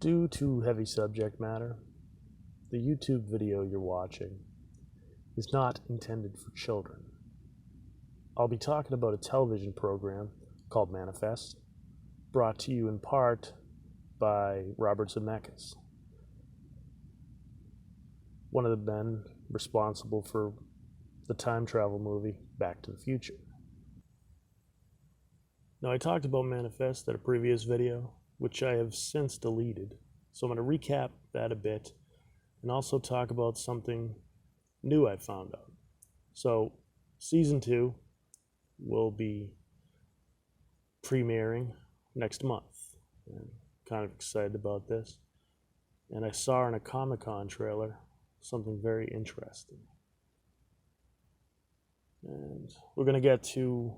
Due to heavy subject matter, the YouTube video you're watching is not intended for children. I'll be talking about a television program called ΜΑΝIFEST, brought to you in part by Robert Zemeckis, one of the men responsible for the time travel movie Back to the Future. Now, I talked about ΜΑNIFEST at a previous video, which I have since deleted, so I'm going to recap that a bit and also talk about something new I found out. So, Season 2 will be premiering next month. I'm kind of excited about this. And I saw in a Comic-Con trailer something very interesting. And we're going to get to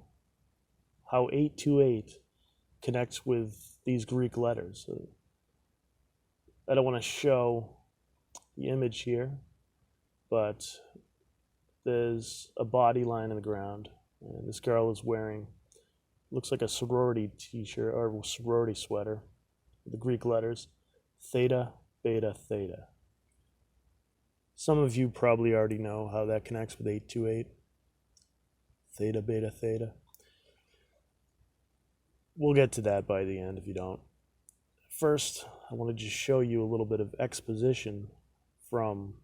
how 828 connects with these Greek letters. I don't want to show the image here, but there's a body lying on the ground, and this girl is wearing, looks like a sorority t-shirt or sorority sweater, with the Greek letters, Theta, Beta, Theta. Some of you probably already know how that connects with 828. Theta, Beta, Theta. We'll get to that by the end if you don't. First, I want to just show you a little bit of exposition from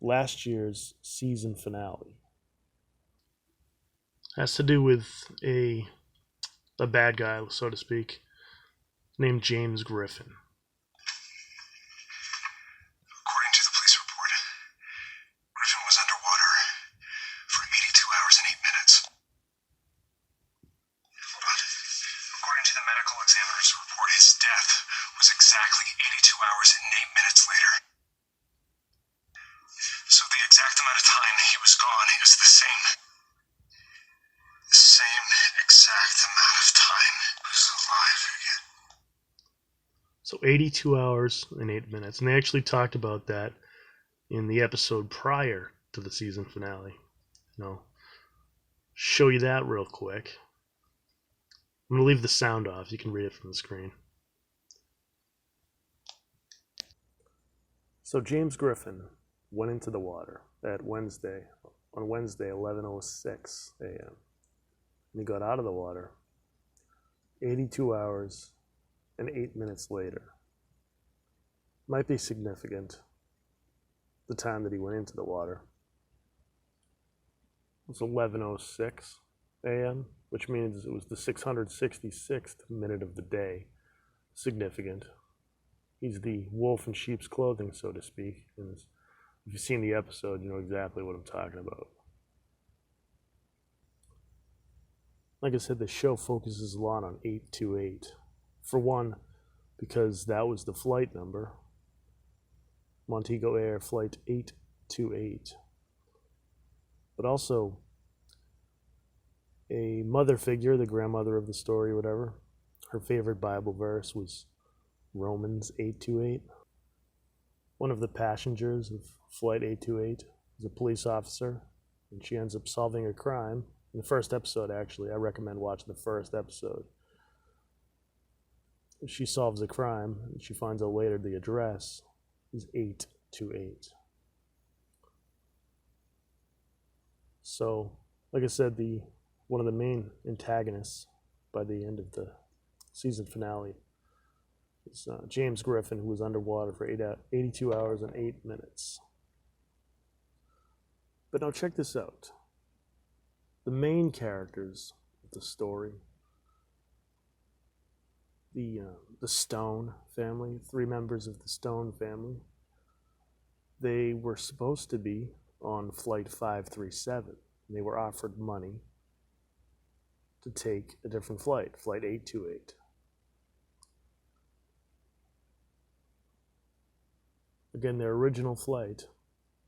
last year's season finale. It has to do with a bad guy, so to speak, named James Griffin. According to the police report, Griffin was underwater for 82 hours and 8 minutes. Hold on. According to the medical examiner's report, his death was exactly 82 hours and 8 minutes later. So the exact amount of time he was gone is the same exact amount of time he was alive again. So 82 hours and 8 minutes. And they actually talked about that in the episode prior to the season finale. I'll show you that real quick. I'm going to leave the sound off. You can read it from the screen. So James Griffin went into the water on Wednesday, 11:06 a.m. And he got out of the water 82 hours and 8 minutes later. Might be significant, the time that he went into the water. It was 11:06 a.m., which means it was the 666th minute of the day. Significant. He's the wolf in sheep's clothing, so to speak. And if you've seen the episode, you know exactly what I'm talking about. Like I said, the show focuses a lot on 828. For one, because that was the flight number. Montego Air Flight 828. But also, a mother figure, the grandmother of the story, whatever, her favorite Bible verse was Romans 828. One of the passengers of Flight 828 is a police officer, and she ends up solving a crime. In the first episode, actually, I recommend watching the first episode. She solves a crime, and she finds out later the address is 828. So, like I said, one of the main antagonists by the end of the season finale is James Griffin, who was underwater for 82 hours and 8 minutes. But now check this out. The main characters of the story, the Stone family, 3 members of the Stone family, they were supposed to be on Flight 537. They were offered money to take a different flight, Flight 828. Again, their original flight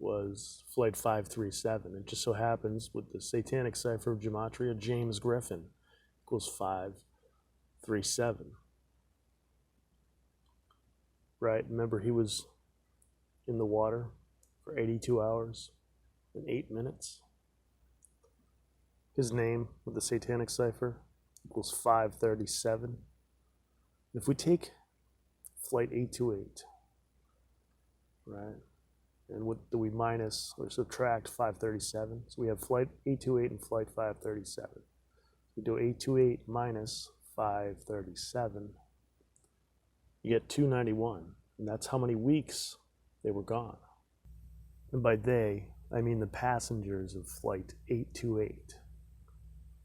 was Flight 537. It just so happens, with the satanic cipher of gematria, James Griffin equals 537. Right? Remember, he was in the water for 82 hours and 8 minutes. His name with the satanic cipher equals 537. If we take flight 828, right? And what do we minus or subtract 537? So we have flight 828 and flight 537. We do 828 minus 537, you get 291, and that's how many weeks they were gone. And by they, I mean the passengers of flight 828.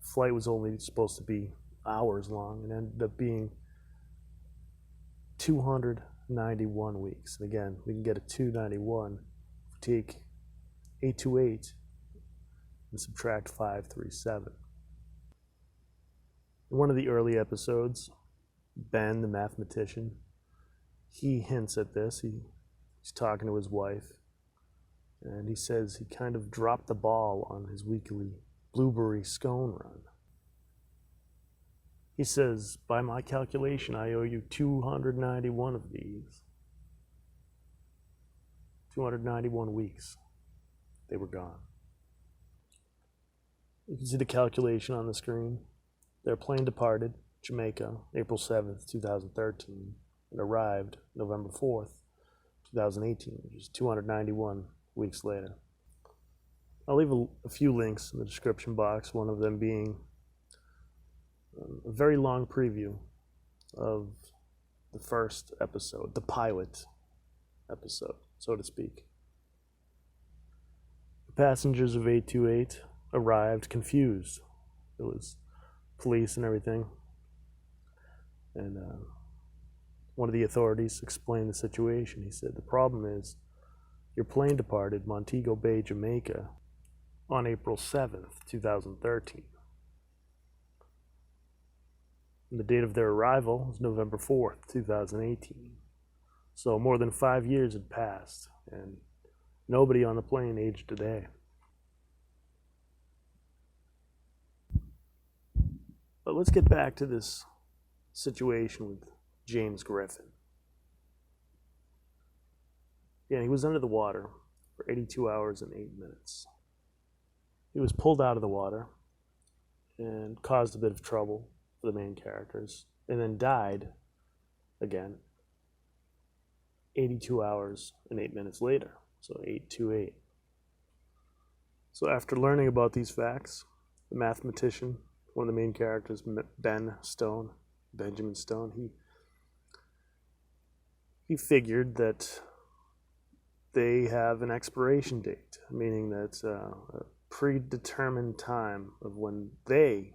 Flight was only supposed to be hours long and ended up being 291 weeks. And again, we can get a 291 if we take 828 and subtract 537. In one of the early episodes, Ben, the mathematician, he hints at this. He's talking to his wife, and he says he kind of dropped the ball on his weekly blueberry scone run. He says, by my calculation, I owe you 291 of these. 291 weeks. They were gone. You can see the calculation on the screen. Their plane departed Jamaica April 7th, 2013, and arrived November 4th, 2018, which is 291 weeks later. I'll leave a few links in the description box, one of them being a very long preview of the first episode, the pilot episode, so to speak. The passengers of 828 arrived confused. It was police and everything. And one of the authorities explained the situation. He said, the problem is your plane departed Montego Bay, Jamaica on April 7th, 2013. And the date of their arrival was November 4th, 2018. So more than 5 years had passed, and nobody on the plane aged a day. But let's get back to this situation with James Griffin. Yeah, he was under the water for 82 hours and 8 minutes. He was pulled out of the water and caused a bit of trouble for the main characters, and then died again 82 hours and 8 minutes later, so 828. So after learning about these facts, the mathematician, one of the main characters, Benjamin Stone, he figured that they have an expiration date, meaning that a predetermined time of when they,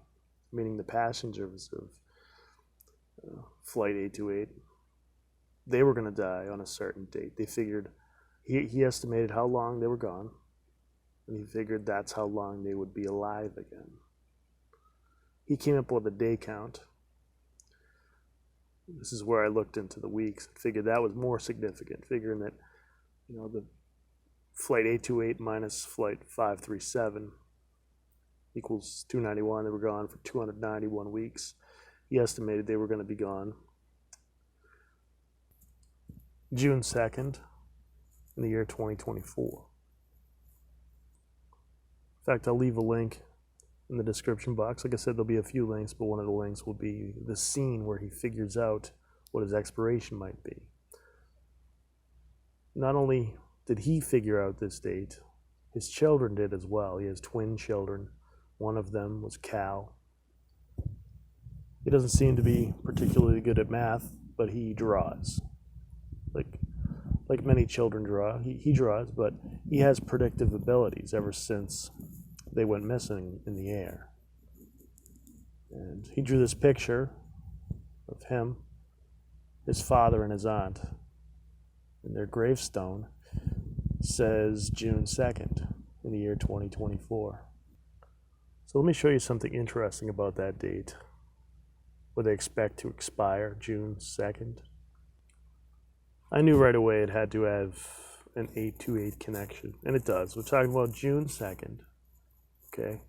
meaning the passengers of flight 828, they were going to die on a certain date. They figured, he estimated how long they were gone, and he figured that's how long they would be alive again. He came up with a day count. This is where I looked into the weeks and figured that was more significant, figuring that, the flight 828 minus flight 537 equals 291. They were gone for 291 weeks. He estimated they were going to be gone June 2nd in the year 2024. In fact, I'll leave a link in the description box. Like I said, there'll be a few links, but one of the links will be the scene where he figures out what his expiration might be. Not only did he figure out this date, his children did as well. He has twin children. One of them was Cal. He doesn't seem to be particularly good at math, but he draws. Like many children draw, he draws, but he has predictive abilities ever since they went missing in the air. And he drew this picture of him, his father, and his aunt. And their gravestone says June 2nd in the year 2024. So let me show you something interesting about that date. What they expect to expire June 2nd. I knew right away it had to have an 828 connection, and it does. We're talking about June 2nd. Okay,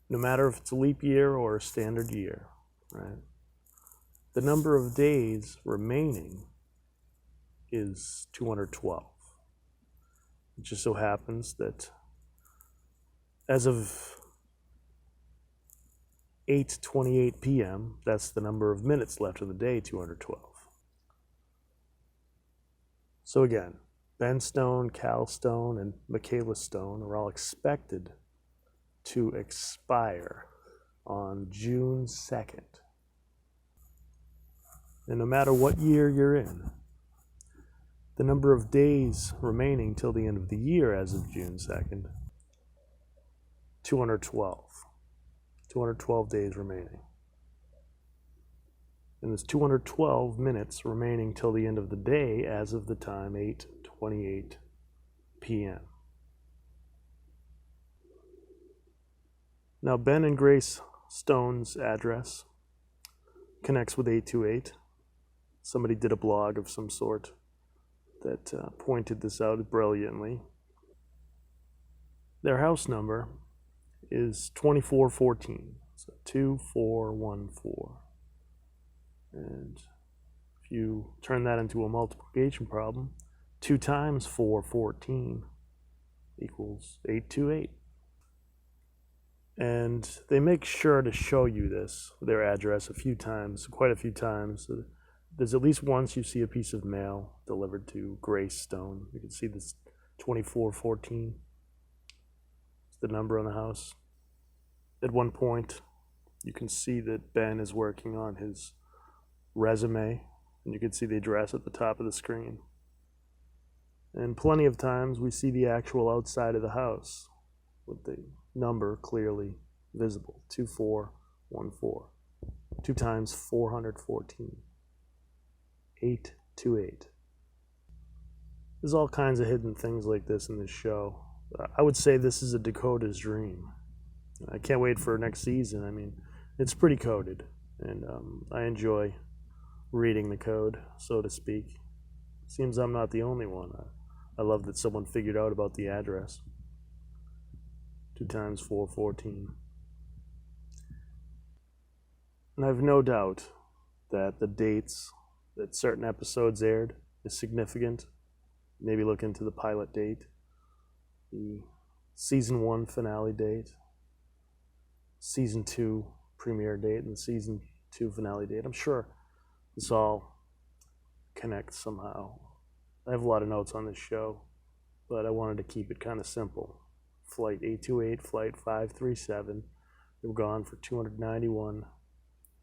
no matter if it's a leap year or a standard year, right? The number of days remaining is 212. It just so happens that as of 8:28 p.m., that's the number of minutes left in the day, 212. So again, Ben Stone, Cal Stone, and Michaela Stone are all expected to expire on June 2nd. And no matter what year you're in, the number of days remaining till the end of the year as of June 2nd, 212. 212 days remaining. And there's 212 minutes remaining till the end of the day as of the time 8:28 p.m. Now, Ben and Grace Stone's address connects with 828. Somebody did a blog of some sort that pointed this out brilliantly. Their house number is 2414, so 2414. And if you turn that into a multiplication problem, 2 times 414 equals 828. And they make sure to show you this, their address, a few times, quite a few times. There's at least once you see a piece of mail delivered to Grace Stone. You can see this 2414. It's the number on the house. At one point, you can see that Ben is working on his resume, and you can see the address at the top of the screen. And plenty of times we see the actual outside of the house with the number clearly visible, 2414. 2 times 414, 828. There's all kinds of hidden things like this in this show. I would say this is a decoder's dream. I can't wait for next season. I mean, it's pretty coded, and I enjoy reading the code, so to speak. Seems I'm not the only one. I love that someone figured out about the address. 2 times 414. And I have no doubt that the dates that certain episodes aired is significant. Maybe look into the pilot date, the season 1 finale date, season 2 premiere date, and the season 2 finale date. I'm sure this all connects somehow. I have a lot of notes on this show, but I wanted to keep it kind of simple. Flight 828, Flight 537, they were gone for 291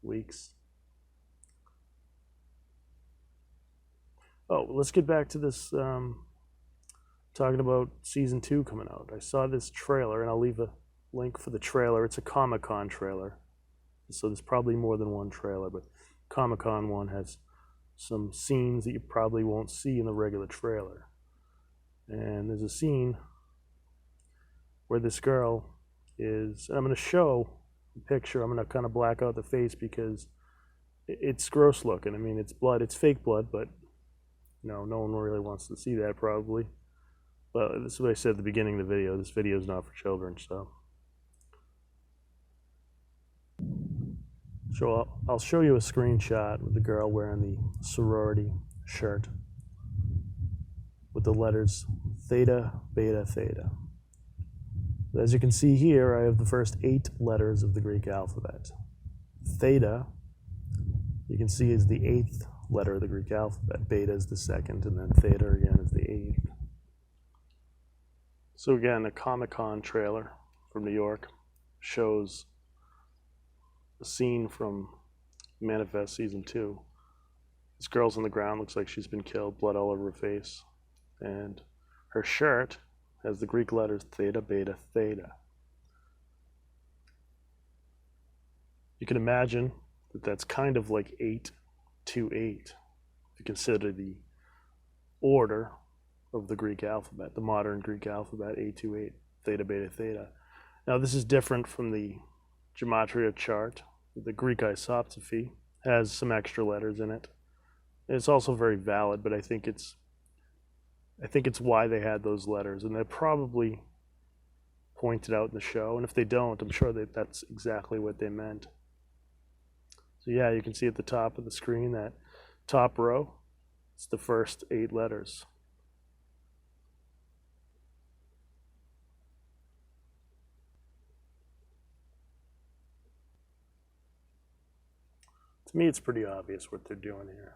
weeks. Oh, let's get back to this, talking about season 2 coming out. I saw this trailer, and I'll leave a link for the trailer. It's a Comic-Con trailer, so there's probably more than one trailer, but Comic-Con one has some scenes that you probably won't see in the regular trailer. And there's a scene where this girl is, and I'm going to show the picture. I'm going to kind of black out the face because it's gross looking. I mean, it's blood, it's fake blood, but no one really wants to see that probably. But this is what I said at the beginning of the video. This video is not for children, so. So I'll show you a screenshot with the girl wearing the sorority shirt with the letters Theta, Beta, Theta. As you can see here, I have the first 8 letters of the Greek alphabet. Theta, you can see, is the 8th letter of the Greek alphabet. Beta is the 2nd, and then Theta again is the 8th. So again, a Comic-Con trailer from New York shows a scene from *MANIFEST Season 2. This girl's on the ground, looks like she's been killed, blood all over her face. And her shirt has the Greek letters Theta, Beta, Theta. You can imagine that that's kind of like 828, if you consider the order of the Greek alphabet, the modern Greek alphabet, 828, Theta, Beta, Theta. Now this is different from the gematria chart. The Greek isoptophy has some extra letters in it. It's also very valid, but I think it's why they had those letters, and they probably pointed out in the show, and if they don't, I'm sure that that's exactly what they meant. So yeah, you can see at the top of the screen, that top row, it's the first 8 letters. To me, it's pretty obvious what they're doing here.